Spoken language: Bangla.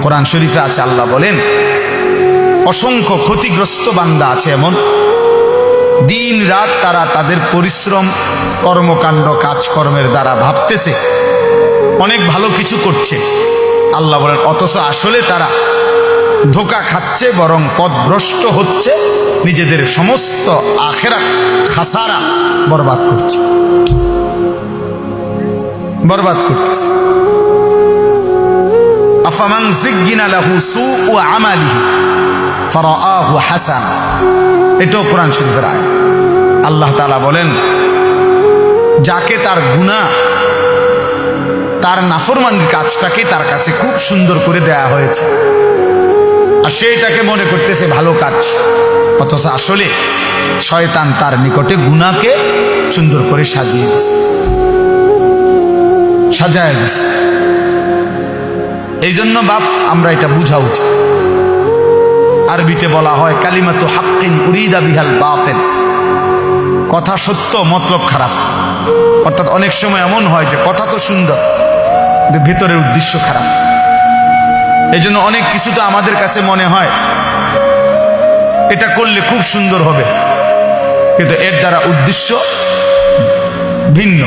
কোরআন শরীফে আছে, আল্লাহ বলেন অসংখ্য ক্ষতিগ্রস্ত বান্দা আছে এমন, দিন রাত তারা তাদের পরিশ্রম কর্মকাণ্ড কাজকর্মের দ্বারা ভাবতেছে অনেক ভালো কিছু করছে, আল্লাহ বলেন অথচ আসলে তারা ধোঁকা খাচ্ছে, বরং পথভ্রষ্ট হচ্ছে, নিজেদের সমস্ত আখিরাত খাসারা বরবাদ করছে, বরবাদ করতেছে। আফামান যুজ্জিনা লাহু সুউ আমালিহি ফারাআহু হাসান, এটাও কোরআন শরীফের আয়াত। আল্লাহ তাআলা বলেন যাকে তার গুনাহ, তার নাফরমানির কাজটাকে তার কাছে খুব সুন্দর করে দেয়া হয়েছে, আর সেইটাকে মনে করতেছে ভালো কাজ, অথচ আসলে শয়তান তার নিকটে গুনাহকে সুন্দর করে সাজিয়ে দিছে, সাজায় দিছে। এই জন্য বাপ আমরা এটা বুঝা উচিত। আরবিতে বলা হয় কালিমাতু হাক্কিন উরিদা বিহাল বাতিল, কথা সত্য মতলব খারাপ। অর্থাৎ অনেক সময় এমন হয় যে কথা তো সুন্দর কিন্তু ভিতরের উদ্দেশ্য খারাপ। এই জন্য অনেক কিছু তো আমাদের কাছে মনে হয় এটা করলে খুব সুন্দর হবে, কিন্তু এর দ্বারা উদ্দেশ্য ভিন্ন।